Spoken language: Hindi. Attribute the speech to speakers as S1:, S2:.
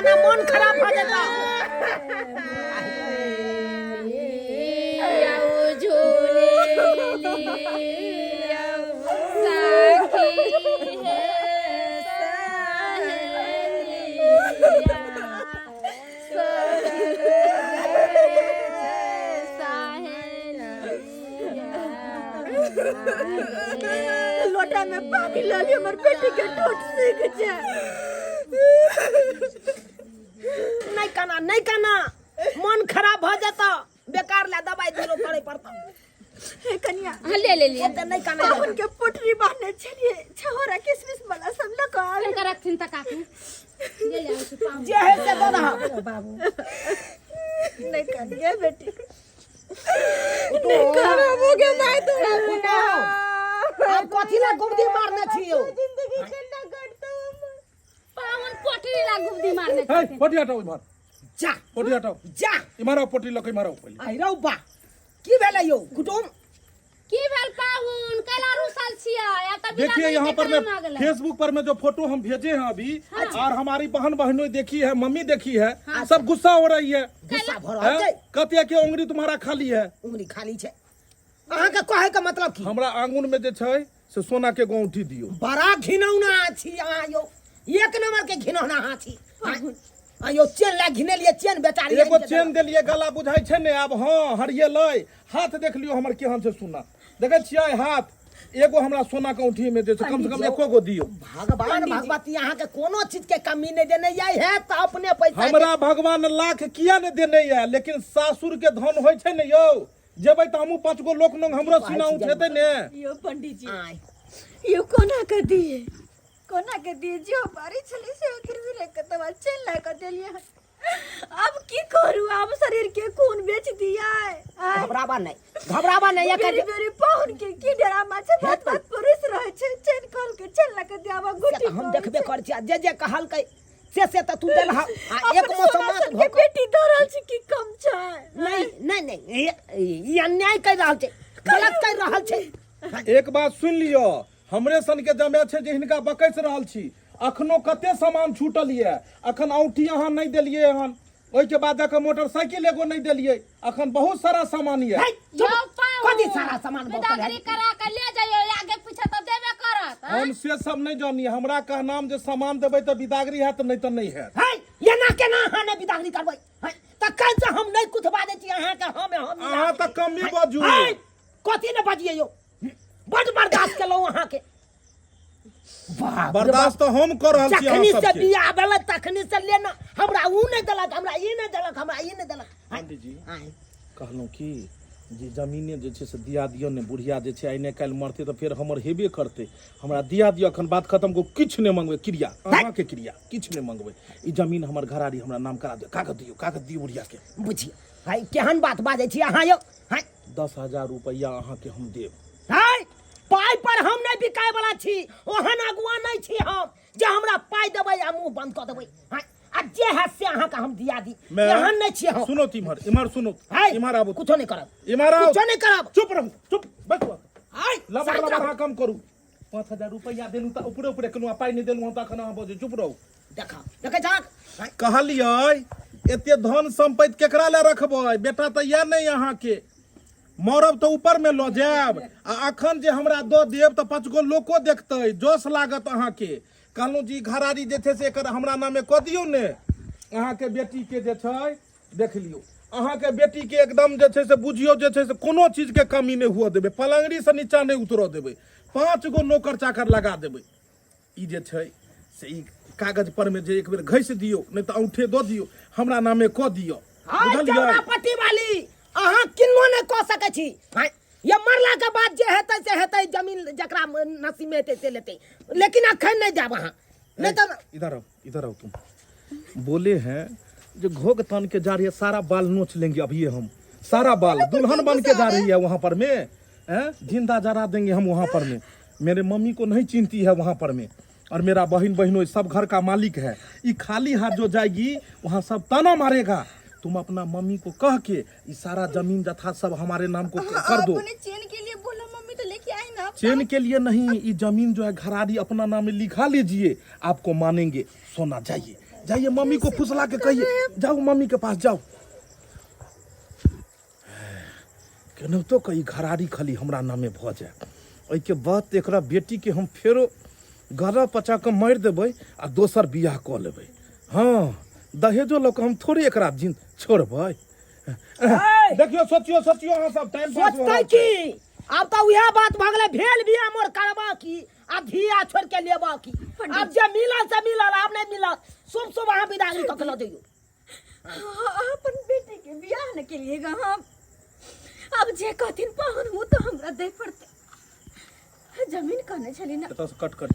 S1: ना मन खराब हो जाता।
S2: लोटा में पानी ला लियो, हमर बेटी के ठोट सीख जा।
S1: नहीं काना मन खराब हो जाता, बेकार ला दवाई दिलो करे पड़ता।
S2: हे कन्या
S3: ले ले ले
S1: नहीं काना
S2: पावन के पोटरी बांधने चलिए, छहोरा किसमिस वाला सब लोग आवे।
S3: कर रखथिन त काकू ले ले आउ पावन
S1: जे है से दो रहा बाबू।
S2: नहीं कन्या बेटी
S1: नहीं खराब हो गया मैं तो अब कथी ला गुमदी मारने छियो।
S2: जिंदगी केना कटतो
S3: पावन पोटरी ला गुमदी मारने
S4: हे पोटी हटाओ इमहर,
S1: जा
S4: पोटी हटाओ,
S1: जा
S4: इमहर पोटी लके मारो पहले।
S1: आई रौ बा की भेला यो कुटुम।
S3: की भेल पावन कैला रुसल छिया या त
S4: देखिए यहाँ पर मैं फेसबुक पर में जो फोटो हम भेजे हैं अभी, और हमारी बहन बहनों देखी है, मम्मी देखी है, सब गुस्सा हो रही है।
S1: गुस्सा भर आ जाए।
S4: कहती है कि उंगली तुम्हारा खाली है।
S1: उंगली खाली छे। अहाँ के कहे के मतलब की?
S4: हमरा आंगन में जे छै से सोना के गौंठी दियो।
S1: बड़ा घिनौना छी अहाँ यो, एक नंबर के घिनौना अहाँ छी। यो चेन ला घिने लिए, चेन बेचारी
S4: एगो चेन देलिए, गला बुझाई छै ने। अब हाँ हरिये लय, हाथ देख लियो हमर केहन से सोना, देखे छियै हाथ। एगो हमरा सोना के औंठी में दे, कम से कम एको गो दियो।
S1: भगवान भगवती अहाँ के कोनो चीज के कमी नहीं देने आई है तो अपने पैसा
S4: हमरा भगवान लाख किया ने देने है, लेकिन सासुर के धन होय छै ने यौ। जेबै त हमहू 5 गो लोक नंग हमरो सीना उठेतै ने।
S2: यो पंडित जी यो कोना के दिए, कोना के दिए जो बारी छली से गिरवी रे के दवा चल ला के देलिए। अब की करू, अब शरीर के खून बेच दिया है।
S1: घबरावा नहीं एक
S2: मेरी मेरी पाहुन के की डरा माछे बात बात पुरुष रहे छे, चेन खोल के चल ला के देवा गुटी।
S1: हम देखबे कर छी, जे कहल कै से त तू देल हा। एक मौसम मात
S2: के बेटी दरल छी की कम छै।
S1: नहीं ये अन्याय कर रहल छे, गलत कर रहल छे।
S4: एक बात सुन लियो, हमरे सन के जमे छै जे हिनका बकैस रहल छी। अखनो कते सामान छूटल ये, अखन औंठी अहाँ नहीं देलिए हन, ओइ के बाद जाके मोटरसाइकिल एगो नहीं देलिए, अखन बहुत सारा सामान ये।
S3: यो पावन
S1: कथी सारा सामान
S3: बिदागरी करा के ले जाइयो, आगे पीछे तो देबे करत।
S4: हम से सब नहीं जानी, हमरा कहनाम जे सामान देबै त बिदागरी हैत नहीं त नहीं हैत।
S1: है ये ना केना अहाँ ने बिदागरी करबै है त कैसे हम नहीं कुथबा दे छी अहाँ के। हम
S4: अहाँ त कमी बाजू।
S1: कथी ने बजिए यो, बड़ बर्दाश्त केलौ अहाँ के।
S4: बर्दाश्त तो हम कर रहल छी।
S1: जखनी
S4: अहाँ
S1: से
S4: सबके
S1: बियाह भेल तखनी से लेना, हमरा ऊ नहीं देलक, हमरा ई नहीं देलक, हमरा ई नहीं देलक।
S4: पंडित जी कहलहुँ कि जे जमीने जे छै से दिया दियो ने, बुढ़िया जे छै आइ ने काल्हि मरते तो फिर हमर हेबे करते। हमरा दिया दियो, अखन बात खत्म को, किछ नहीं मंगबै, क्रिया अहाँ के क्रिया किछ नहीं मंगबै। ई जमीन हमर घरारी हमरा नाम करा दियो, कागज दियो बुढ़िया के।
S1: बुझिए है केहन बात बाजै छी अहाँ यो। है
S4: 10,000 रुपया अहाँ के हम देब।
S1: है पाई पर हम नहीं बिकाय वाला छी, ओहन अगुआ नहीं छी हम जे हमरा पाई देबै आ मुंह बंद कर देबै। है आ जे है से अहाँ के हम दिया दी, एहन नहीं छी हम।
S4: सुनो इमहर सुनो, इमहर आबू,
S1: कुछो नहीं करब,
S4: इमहर आओ,
S1: कुछो नहीं करब।
S4: चुप रहू, चुप बैठो।
S1: है
S4: लबड़ कम करू। 5,000 रुपया देलू त ऊपरे केलू, पाई नहीं देलू त अखन अहाँ बजे चुप रहू।
S1: देखा देखे जाक
S4: कहलियै एते धन संपत्ति केकरा ले रखबै, बेटा त या नहीं अहाँ के। मरब तो ऊपर में लो जाब, आ अखन जे हमरा दो देब तो 5 गो लोको देखते, जोश लागत अहाँ के। कहलूँ जी घरारी जे छै से एकर हमरा नामे कऽ दियौ ने। अहाँ के बेटी के जे छै देख लियो, अहाँ के बेटी के एकदम जे छै से बुझियो जे छै से कोनो चीज के कमी नहीं हुआ देबै, पलंगड़ी से नीचा नहीं उतरऽ देबै, 5 गो नौकर चाकर लगा देबै। ई जे छै से ई कागज पर में जे एक बेर घइस दियो, नहीं तो औंठे दऽ दियो, हमरा नामे कऽ दियो। बुझलियै?
S1: पट्टी वाली अहाँ किन्नो नहीं कह सकै छी। ये मरला के बाद जे हेतै से हेतै, जमीन जकरा नसीब में हेतै से लेतै, लेकिन अखन नहीं देब अहाँ। नहीं तो
S4: इधर आओ तुम। बोले हैं जो घोग तान के जा रही है, सारा बाल नोच लेंगे अभी हम, सारा बाल दुल्हन बन के जा रही है वहां पर में, जिंदा जरा देंगे हम वहां पर में। मेरे मम्मी को नहीं चिंती है वहां पर में, और मेरा बहन बहनों सब घर का मालिक है। ये खाली हाथ जो जाएगी वहां सब ताना मारेगा। तुम अपना मम्मी को कह के ये सारा जमीन जथा सब हमारे नाम को कर दो।
S2: चेन के लिए बोलो, मम्मी तो लेके आई ना।
S4: चेन के लिए नहीं, ये जमीन जो है घरारी अपना नाम में लिखा लीजिए, आपको मानेंगे। सोना जाइए जाइए मम्मी को फुसला के कहिए, जाओ मम्मी के पास जाओ। केनाहितो कही घरारी खाली हमरा नामे भ जाए, एहिके बाद एकरा बेटी के हम फेरो गला पचा के मारि देबै आ दोसर बियाह कऽ लेबै। हाँ, दहेजो लऽ के हम थोड़े एकरा जिन छोड़बै। देखियो सोचियो अहाँ सब टाइम पास
S1: सोचतै की? अब तो यह बात भ गेलै, भेल बियाह मोर करबा की आ धिया छोड़ के लेबा की। अब जे मिलल से मिलल, अब नहीं मिलल शुभ अहाँ विदाई कऽ के लऽ जइयो।
S2: अपन बेटे के बियाह न के लिए हम अब जे कहथिन पाहुन वो तो हमरा दे पड़ते। जमीन कहने छली ना
S4: एतऽ से कट कर।